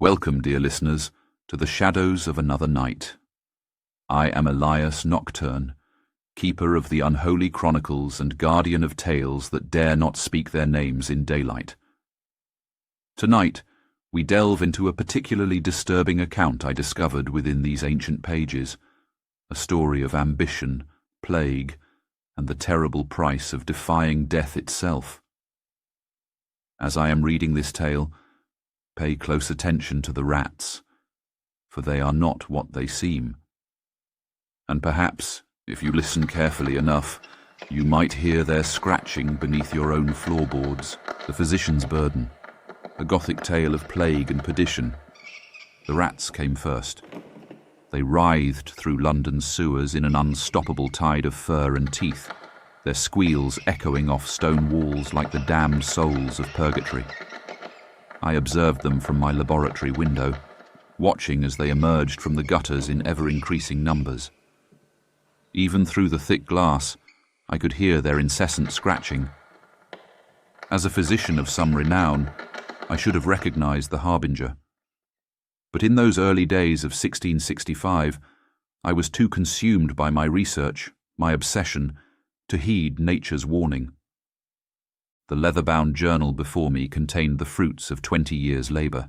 Welcome, dear listeners, to the shadows of another night. I am Elias Nocturne, keeper of the Unholy chronicles and guardian of tales that dare not speak their names in daylight. Tonight, we delve into a particularly disturbing account I discovered within these ancient pages, a story of ambition, plague, and the terrible price of defying death itself. As I am reading this tale, pay close attention to the rats, for they are not what they seem. And perhaps, if you listen carefully enough, you might hear their scratching beneath your own floorboards. The Physician's Burden, a Gothic tale of plague and perdition. The rats came first. They writhed through London's sewers in an unstoppable tide of fur and teeth, their squeals echoing off stone walls like the damned souls of purgatory. I observed them from my laboratory window, watching as they emerged from the gutters in ever-increasing numbers. Even through the thick glass, I could hear their incessant scratching. As a physician of some renown, I should have recognized the harbinger. But in those early days of 1665, I was too consumed by my research, my obsession, to heed nature's warning. The leather-bound journal before me contained the fruits of 20 years' labor,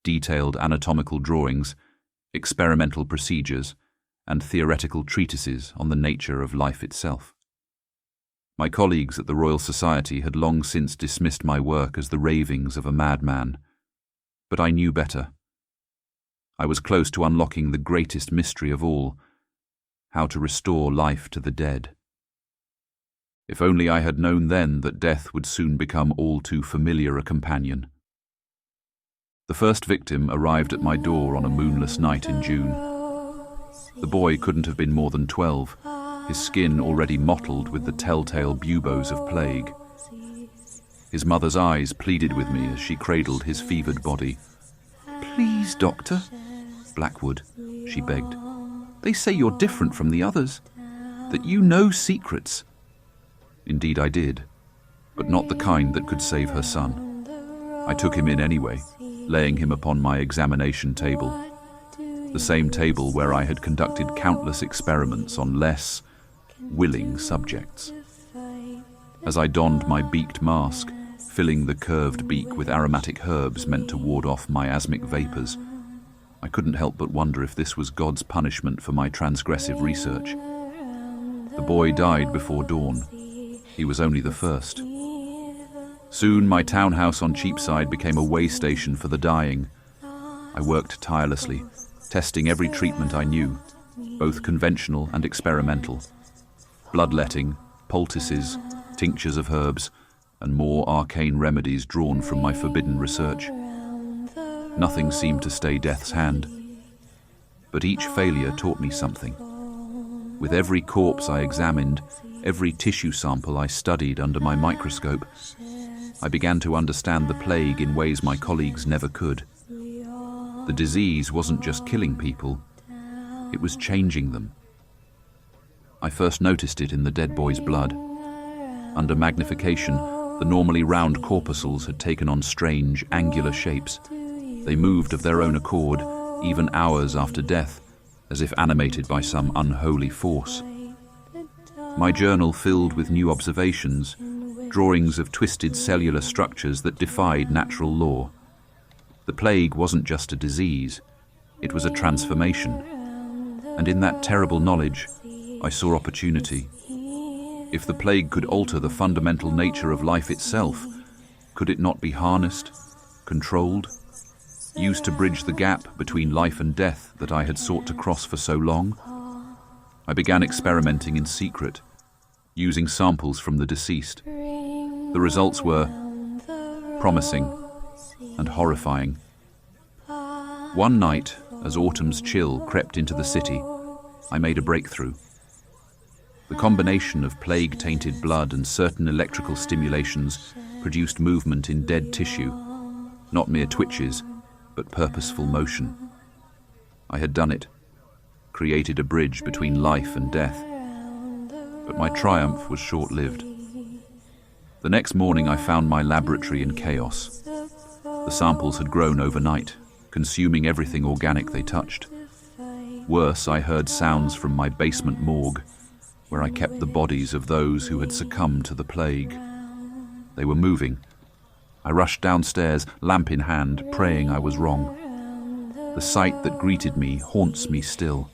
detailed anatomical drawings, experimental procedures, and theoretical treatises on the nature of life itself. My colleagues at the Royal Society had long since dismissed my work as the ravings of a madman, but I knew better. I was close to unlocking the greatest mystery of all, how to restore life to the dead. If only I had known then that death would soon become all too familiar a companion. The first victim arrived at my door on a moonless night in June. The boy couldn't have been more than 12, his skin already mottled with the telltale buboes of plague. His mother's eyes pleaded with me as she cradled his fevered body. "Please, doctor." "Blackwood," she begged. "They say you're different from the others, that you know secrets." Indeed I did, but not the kind that could save her son. I took him in anyway, laying him upon my examination table, the same table where I had conducted countless experiments on less willing subjects. As I donned my beaked mask, filling the curved beak with aromatic herbs meant to ward off miasmic vapors, I couldn't help but wonder if this was God's punishment for my transgressive research. The boy died before dawn. He was only the first. Soon my townhouse on Cheapside became a way station for the dying. I worked tirelessly, testing every treatment I knew, both conventional and experimental. Bloodletting, poultices, tinctures of herbs, and more arcane remedies drawn from my forbidden research. Nothing seemed to stay death's hand. But each failure taught me something. With every corpse I examined, every tissue sample I studied under my microscope, I began to understand the plague in ways my colleagues never could. The disease wasn't just killing people, it was changing them. I first noticed it in the dead boy's blood. Under magnification, the normally round corpuscles had taken on strange, angular shapes. They moved of their own accord, even hours after death, as if animated by some unholy force. My journal filled with new observations, drawings of twisted cellular structures that defied natural law. The plague wasn't just a disease, it was a transformation. And in that terrible knowledge, I saw opportunity. If the plague could alter the fundamental nature of life itself, could it not be harnessed, controlled, used to bridge the gap between life and death that I had sought to cross for so long? I began experimenting in secret, using samples from the deceased. The results were promising and horrifying. One night, as autumn's chill crept into the city, I made a breakthrough. The combination of plague-tainted blood and certain electrical stimulations produced movement in dead tissue, not mere twitches, but purposeful motion. I had done it, created a bridge between life and death. But my triumph was short-lived. The next morning I found my laboratory in chaos. The samples had grown overnight, consuming everything organic they touched. Worse, I heard sounds from my basement morgue, where I kept the bodies of those who had succumbed to the plague. They were moving. I rushed downstairs, lamp in hand, praying I was wrong. The sight that greeted me haunts me still.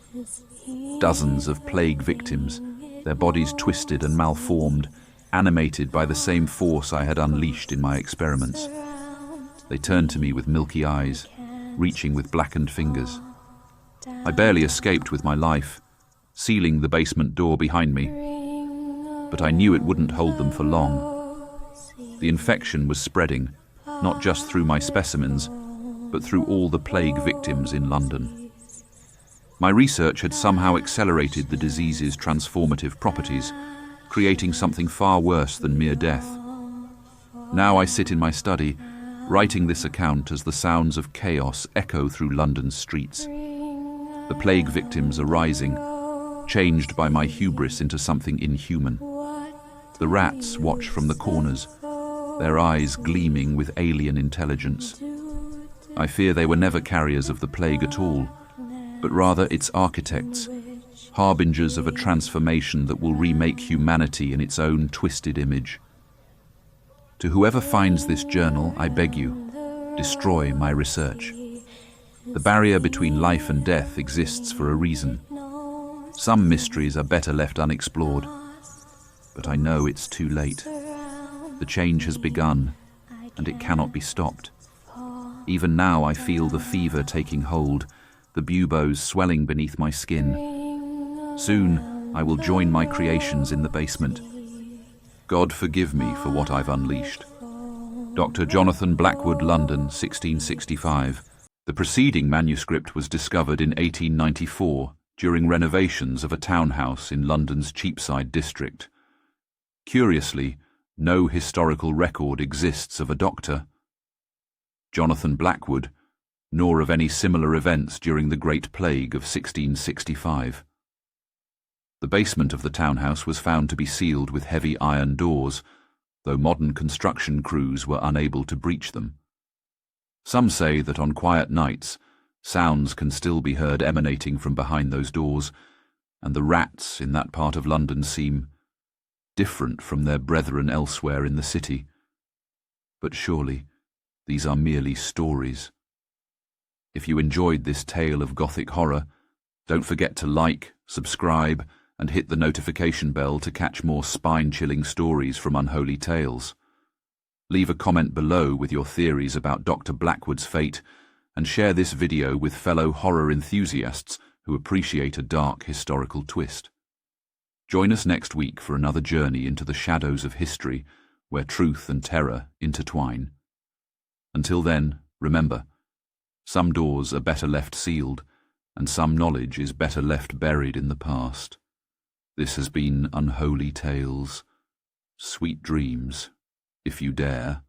Dozens of plague victims, their bodies twisted and malformed, animated by the same force I had unleashed in my experiments. They turned to me with milky eyes, reaching with blackened fingers. I barely escaped with my life, sealing the basement door behind me, but I knew it wouldn't hold them for long. The infection was spreading, not just through my specimens, but through all the plague victims in London. My research had somehow accelerated the disease's transformative properties, creating something far worse than mere death. Now I sit in my study, writing this account as the sounds of chaos echo through London's streets. The plague victims are rising, changed by my hubris into something inhuman. The rats watch from the corners, their eyes gleaming with alien intelligence. I fear they were never carriers of the plague at all, but rather its architects, harbingers of a transformation that will remake humanity in its own twisted image. To whoever finds this journal, I beg you, destroy my research. The barrier between life and death exists for a reason. Some mysteries are better left unexplored, but I know it's too late. The change has begun, and it cannot be stopped. Even now I feel the fever taking hold, the buboes swelling beneath my skin. Soon I will join my creations in the basement. God forgive me for what I've unleashed. Dr. Jonathan Blackwood, London, 1665. The preceding manuscript was discovered in 1894 during renovations of a townhouse in London's Cheapside district. Curiously, no historical record exists of a doctor, Jonathan Blackwood, nor of any similar events during the Great Plague of 1665. The basement of the townhouse was found to be sealed with heavy iron doors, though modern construction crews were unable to breach them. Some say that on quiet nights, sounds can still be heard emanating from behind those doors, and the rats in that part of London seem different from their brethren elsewhere in the city. But surely, these are merely stories. If you enjoyed this tale of Gothic horror, don't forget to like, subscribe, and hit the notification bell to catch more spine-chilling stories from Unholy Tales. Leave a comment below with your theories about Dr. Blackwood's fate, and share this video with fellow horror enthusiasts who appreciate a dark historical twist. Join us next week for another journey into the shadows of history, where truth and terror intertwine. Until then, remember, some doors are better left sealed, and some knowledge is better left buried in the past. This has been Unholy Tales. Sweet dreams, if you dare.